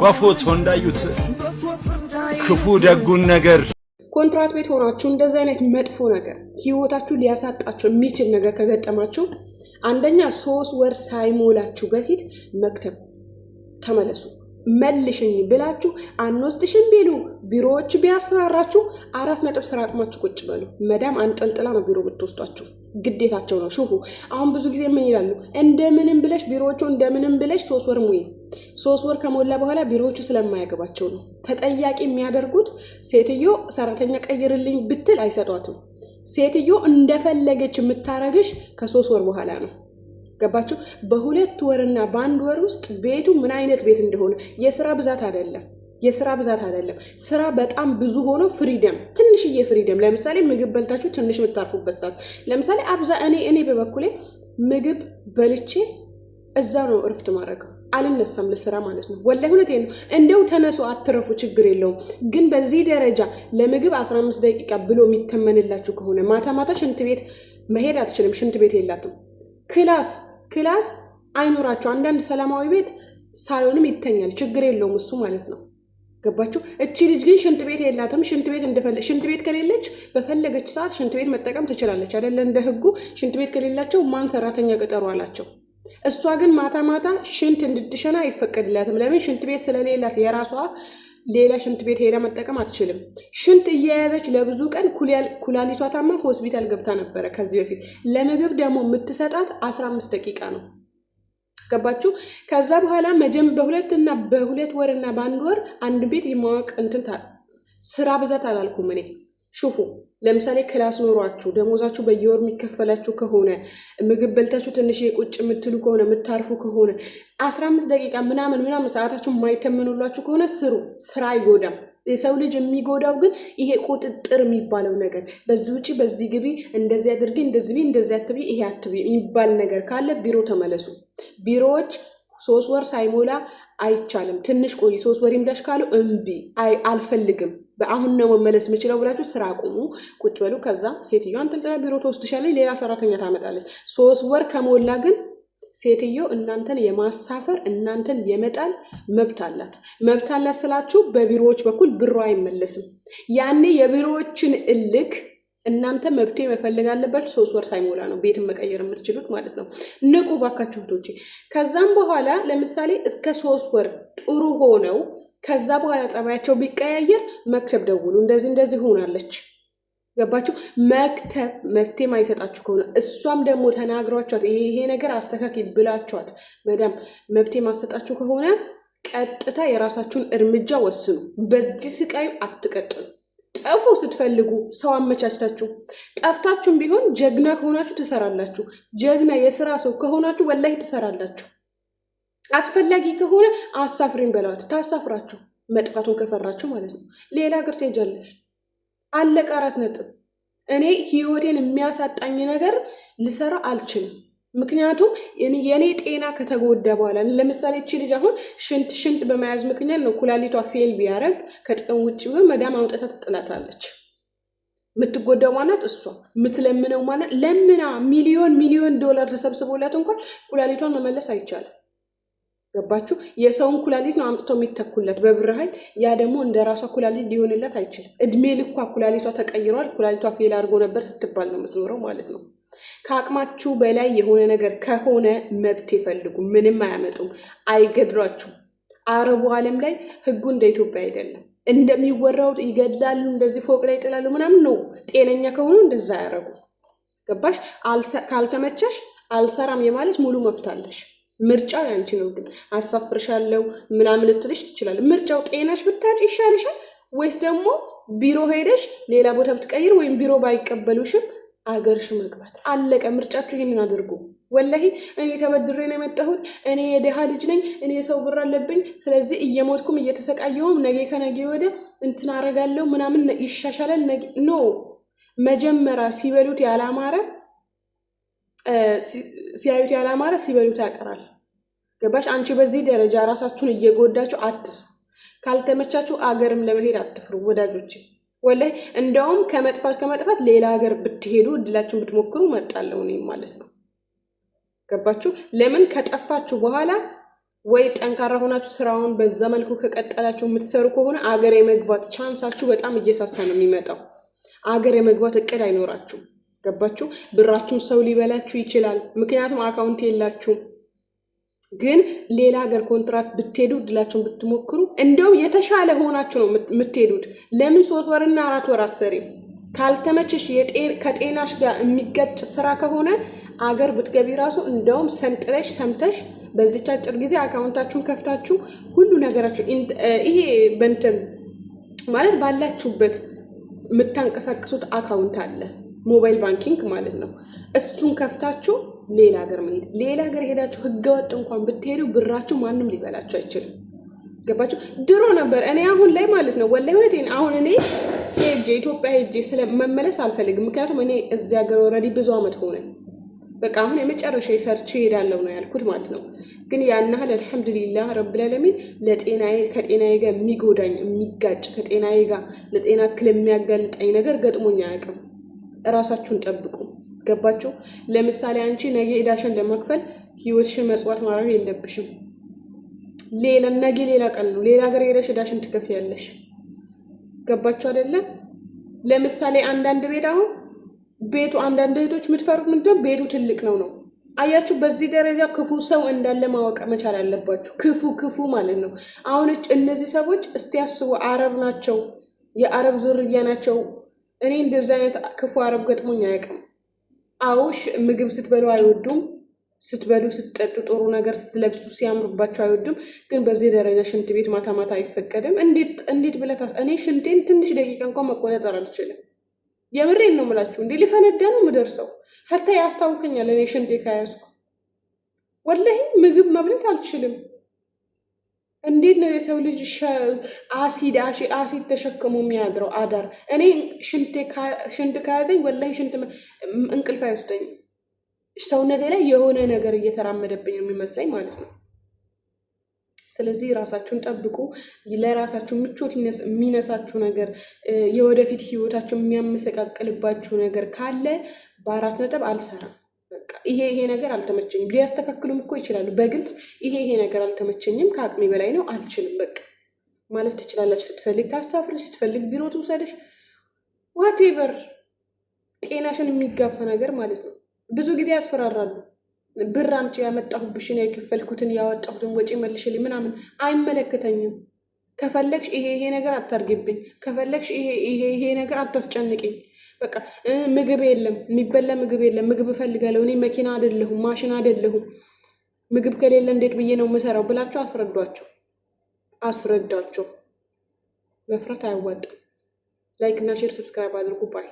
በፎቶ እንዳዩት ክፉ ደጉን ነገር ኮንትራት ቤት ሆናችሁ እንደዚህ አይነት መጥፎ ነገር ህይወታችሁ ሊያሳጣችሁ የሚችል ነገር ከገጠማችሁ አንደኛ 3 ወር ሳይሞላችሁ በፊት መክተብ ተመለሱ። መልሽኝ ብላችሁ አንወስድሽም ቢሉ ቢሮዎች ቢያስፈራራችሁ 4 ነጥብ ስራ አቅማችሁ ቁጭ በሉ። መዳም አንጠልጥላ ነው ቢሮ የምትወስዷችሁ፣ ግዴታቸው ነው። ሹፉ አሁን ብዙ ጊዜ ምን ይላሉ? እንደምንም ብለሽ ቢሮዎቹ እንደምንም ብለሽ 3 ወር ሙይ። 3 ወር ከሞላ በኋላ ቢሮዎቹ ስለማያገባቸው ነው ተጠያቂ የሚያደርጉት። ሴትዮ ሰራተኛ ቀይርልኝ ብትል አይሰጧትም። ሴትዮ እንደፈለገች የምታረግሽ ከ3 ወር በኋላ ነው። ገባችሁ? በ2 ወርና በ1 ወር ውስጥ ቤቱ ምን አይነት ቤት እንደሆነ የስራ ብዛት አይደለም። ስራ በጣም ብዙ ሆኖ ፍሪደም፣ ትንሽዬ ፍሪደም። ለምሳሌ ምግብ በልታችሁ ትንሽ የምታርፉበት ሰዓት። ለምሳሌ እኔ በበኩሌ ምግብ በልቼ እዛ ነው እረፍት ማድረገው። አልነሳም ለስራ ማለት ነው። ወላሂ እውነቴን ነው። እንደው ተነሱ አትረፉ፣ ችግር የለውም። ግን በዚህ ደረጃ ለምግብ 15 ደቂቃ ብሎ የሚተመንላችሁ ከሆነ ማታ ሽንት ቤት መሄድ አትችልም። ሽንት ቤት የላትም። ክላስ አይኖራቸው። አንዳንድ ሰላማዊ ቤት ሳሎንም ይተኛል፣ ችግር የለውም እሱ ማለት ነው። ገባችሁ? እቺ ልጅ ግን ሽንት ቤት የላትም። ሽንት ቤት ከሌለች በፈለገች ሰዓት ሽንት ቤት መጠቀም ትችላለች አይደለ? እንደ ህጉ ሽንት ቤት ከሌላቸው ማን ሰራተኛ ቀጠሮ አላቸው? እሷ ግን ማታ ሽንት እንድትሸና አይፈቀድላትም። ለምን? ሽንት ቤት ስለሌላት የራሷ ሌላ ሽንት ቤት ሄዳ መጠቀም አትችልም። ሽንት እየያዘች ለብዙ ቀን ኩላሊቷ ታማ ሆስፒታል ገብታ ነበረ ከዚህ በፊት። ለምግብ ደግሞ የምትሰጣት 15 ደቂቃ ነው። ገባችሁ? ከዛ በኋላ በ2 ወርና በ1 ወር አንድ ቤት የማወቅ ስራ ብዛት አላልኩም እኔ። ሹፉ ለምሳሌ ክላስ ኖሯችሁ ደሞዛችሁ በየወር የሚከፈላችሁ ከሆነ ምግብ በልታችሁ ትንሽ ቁጭ የምትሉ ከሆነ የምታርፉ ከሆነ 15 ደቂቃ ምናምን ሰዓታችሁ የማይተምኑላችሁ ከሆነ ስራ አይጎዳም። የሰው ልጅ የሚጎዳው ግን ይሄ ቁጥጥር የሚባለው ነገር፣ በዚህ ውጪ በዚህ ግቢ፣ እንደዚህ አድርጊ፣ እንደዚህ አትቢ፣ ይሄ አትቢ የሚባል ነገር ካለ ቢሮ ተመለሱ። ቢሮዎች 3 ወር ሳይሞላ አይቻልም። ትንሽ ቆይ 3 ወር ይምዳሽ ካሉ እምቢ አልፈልግም በአሁን ነው መመለስ የምችለው ብላችሁ ስራ አቁሙ፣ ቁጭ በሉ። ከዛ ሴትዮዋን ጥልጥላ ቢሮ ተወስድሻለች፣ ሌላ ሰራተኛ ታመጣለች። 3 ወር ከሞላ ግን ሴትዮ እናንተን የማሳፈር እናንተን የመጣል መብት አላት ስላችሁ በቢሮዎች በኩል ብሩ አይመለስም። ያኔ የቢሮዎችን እልክ እናንተ መብቴ መፈለግ አለባችሁ። 3 ወር ሳይሞላ ነው ቤትን መቀየር የምትችሉት ማለት ነው። ንቁ ባካችሁ እህቶቼ። ከዛም በኋላ ለምሳሌ እስከ 3 ወር ጥሩ ሆነው ከዛ በኋላ ጸባያቸው ቢቀያየር መክተብ ደውሉ። እንደዚህ ሆናለች። ገባችሁ? መክተብ መፍትሄ ማይሰጣችሁ ከሆነ እሷም ደግሞ ተናግሯቸዋት ይሄ ነገር አስተካክል ብላችኋት መዳም መፍትሄ ማሰጣችሁ ከሆነ ቀጥታ የራሳችሁን እርምጃ ወስኑ። በዚህ ስቃይ አትቀጥሉ። ጠፉ ስትፈልጉ ሰው አመቻችታችሁ ጠፍታችሁም ቢሆን ጀግና ከሆናችሁ ትሰራላችሁ። ጀግና የስራ ሰው ከሆናችሁ ወላሂ ትሰራላችሁ። አስፈላጊ ከሆነ አሳፍሪን በላት ታሳፍራችሁ፣ መጥፋቱን ከፈራችሁ ማለት ነው። ሌላ ሀገር ትሄጃለሽ። አለቀ። 4 ነጥብ። እኔ ህይወቴን የሚያሳጣኝ ነገር ልሰራ አልችልም። ምክንያቱም የኔ ጤና ከተጎዳ በኋላ ለምሳሌ እቺ ልጅ አሁን ሽንት በመያዝ ምክንያት ነው ኩላሊቷ ፌል ቢያደርግ ከጥቅም ውጭ ቢሆን መዳም አውጥታ ትጥላታለች። የምትጎዳው ማናት? እሷ። የምትለምነው ማናት? ለምና ሚሊዮን ዶላር ተሰብስቦላት እንኳን ኩላሊቷን መመለስ አይቻልም። ገባችሁ? የሰውን ኩላሊት ነው አምጥተው የሚተኩለት በብር ኃይል። ያ ደግሞ እንደ ራሷ ኩላሊት ሊሆንለት አይችልም። እድሜ ልኳ ኩላሊቷ ተቀይሯል፣ ኩላሊቷ ፌል አድርጎ ነበር ስትባል ነው የምትኖረው ማለት ነው። ከአቅማችሁ በላይ የሆነ ነገር ከሆነ መብት ይፈልጉ። ምንም አያመጡም፣ አይገድሏችሁም። አረቡ ዓለም ላይ ህጉ እንደ ኢትዮጵያ አይደለም። እንደሚወራው ይገድላሉ፣ እንደዚህ ፎቅ ላይ ይጥላሉ ምናምን ነው። ጤነኛ ከሆኑ እንደዛ ያረጉ። ገባሽ? ካልተመቸሽ አልሰራም የማለት ሙሉ መብት አለሽ። ምርጫው ያንቺ ነው። ግን አሳፍርሻለሁ ምናምን ልትልሽ ትችላለህ። ምርጫው ጤናሽ ብታጭ ይሻልሻል ወይስ ደግሞ ቢሮ ሄደሽ ሌላ ቦታ ብትቀይር ወይም ቢሮ ባይቀበሉሽም አገርሽ መግባት። አለቀ። ምርጫችሁ ይሄንን አድርጉ። ወላሂ እኔ ተበድሬ ነው የመጣሁት፣ እኔ የደሃ ልጅ ነኝ፣ እኔ የሰው ብር አለብኝ፣ ስለዚህ እየሞትኩም እየተሰቃየሁም ነገ ከነገ ወደ እንትን አረጋለሁ ምናምን ይሻሻላል ኖ። መጀመሪያ ሲበሉት ያላማረ ሲያዩት ያላማረ ሲበሉት ያቀራል። ገባሽ? አንቺ በዚህ ደረጃ ራሳችሁን እየጎዳችሁ አትስሩ። ካልተመቻችሁ አገርም ለመሄድ አትፍሩ ወዳጆች። ወላሂ እንደውም ከመጥፋት ሌላ ሀገር ብትሄዱ እድላችሁን ብትሞክሩ መጣለው እኔ ማለት ነው። ገባችሁ? ለምን ከጠፋችሁ በኋላ ወይ ጠንካራ ሆናችሁ ስራውን በዛ መልኩ ከቀጠላችሁ የምትሰሩ ከሆነ አገር የመግባት ቻንሳችሁ በጣም እየሳሳ ነው የሚመጣው። አገር የመግባት እቅድ አይኖራችሁ። ገባችሁ? ብራችሁን ሰው ሊበላችሁ ይችላል፣ ምክንያቱም አካውንት የላችሁም። ግን ሌላ ሀገር ኮንትራክት ብትሄዱ እድላችሁን ብትሞክሩ እንደውም የተሻለ ሆናችሁ ነው የምትሄዱት። ለምን 3 ወርና 4 ወር አሰሪም ካልተመችሽ ከጤናሽ ጋር የሚገጭ ስራ ከሆነ አገር ብትገቢ ራሱ እንደውም ሰንጥረሽ ሰምተሽ በዚች አጭር ጊዜ አካውንታችሁን ከፍታችሁ ሁሉ ነገራችሁ ይሄ በእንትን ማለት ባላችሁበት የምታንቀሳቅሱት አካውንት አለ፣ ሞባይል ባንኪንግ ማለት ነው። እሱን ከፍታችሁ ሌላ ሀገር መሄድ። ሌላ ሀገር ሄዳችሁ ህገወጥ እንኳን ብትሄዱ ብራችሁ ማንም ሊበላችሁ አይችልም። ገባችሁ? ድሮ ነበር። እኔ አሁን ላይ ማለት ነው ወላሂ እውነቴን አሁን እኔ ሄጄ ኢትዮጵያ ሄጄ ስለመመለስ አልፈልግም። ምክንያቱም እኔ እዚህ ሀገር ኦልሬዲ ብዙ አመት ሆነ። በቃ አሁን የመጨረሻ ሰርቼ ሄዳለሁ ነው ያልኩት ማለት ነው። ግን ያን ያህል አልሐምዱሊላህ ረብል ዓለሚን ለጤናዬ ከጤናዬ ጋር የሚጎዳኝ የሚጋጭ ከጤናዬ ጋር ለጤና እክል የሚያጋልጠኝ ነገር ገጥሞኝ አያውቅም። እራሳችሁን ጠብቁ። ገባችሁ? ለምሳሌ አንቺ ነገ ዕዳሽን ለመክፈል ህይወትሽን መጽዋት ማድረግ የለብሽም። ነገ ሌላ ቀን ነው። ሌላ ሀገር ሄደሽ ዕዳሽን ትከፍያለሽ። ገባችሁ አይደለ? ለምሳሌ አንዳንድ ቤት አሁን ቤቱ አንዳንድ እህቶች የምትፈሩት ምንድነው? ቤቱ ትልቅ ነው። አያችሁ? በዚህ ደረጃ ክፉ ሰው እንዳለ ማወቅ መቻል አለባችሁ። ክፉ ማለት ነው። አሁን እነዚህ ሰዎች እስቲ ያስቡ፣ አረብ ናቸው፣ የአረብ ዝርያ ናቸው። እኔ እንደዛ አይነት ክፉ አረብ ገጥሞኝ አያውቅም። አውሽ ምግብ ስትበሉ አይወዱም፣ ስትበሉ ስትጠጡ ጥሩ ነገር ስትለብሱ ሲያምርባቸው አይወዱም። ግን በዚህ ደረጃ ሽንት ቤት ማታ ማታ አይፈቀድም። እንዴት ብለህ እኔ ሽንቴን ትንሽ ደቂቃ እንኳን መቆጣጠር አልችልም። የምሬን ነው የምላችሁ። እንዴ ሊፈነዳ ነው የምደርሰው። ሀታ ያስታውከኛል እኔ ሽንቴ ካያዝኩ ወላሂ ምግብ መብላት አልችልም። እንዴት ነው የሰው ልጅ አሲድ ተሸክሞ የሚያድረው አዳር? እኔ ሽንት ከያዘኝ ወላሂ እንቅልፍ አይወስደኝም። ሰውነቴ ላይ የሆነ ነገር እየተራመደብኝ የሚመስለኝ ማለት ነው። ስለዚህ ራሳችሁን ጠብቁ። ለራሳችሁ ምቾት የሚነሳችሁ ነገር፣ የወደፊት ህይወታችሁ የሚያመሰቃቅልባችሁ ነገር ካለ በ4 ነጥብ አልሰራም። በቃ ይሄ ነገር አልተመቸኝም። ሊያስተካክሉም እኮ ይችላሉ። በግልጽ ይሄ ነገር አልተመቸኝም፣ ከአቅሜ በላይ ነው፣ አልችልም በቃ ማለት ትችላላችሁ። ስትፈልግ ታሳፍርሽ፣ ስትፈልግ ቢሮ ትውሰድሽ፣ ዋቴቨር ጤናሽን የሚጋፋ ነገር ማለት ነው። ብዙ ጊዜ ያስፈራራሉ። ብር አምጪ፣ ያመጣሁብሽን የከፈልኩትን ያወጣሁትን ወጪ መልሽልኝ ምናምን። አይመለከተኝም። ከፈለግሽ ይሄ ነገር አታርግብኝ፣ ከፈለግሽ ይሄ ነገር አታስጨንቅኝ። በቃ ምግብ የለም፣ የሚበላ ምግብ የለም፣ ምግብ እፈልጋለሁ። እኔ መኪና አይደለሁም፣ ማሽን አይደለሁም። ምግብ ከሌለ እንዴት ብዬ ነው የምሰራው ብላችሁ አስረዳቸው። መፍራት አያዋጣም። ላይክ እና ሼር ሰብስክራይብ አድርጉ። ባይ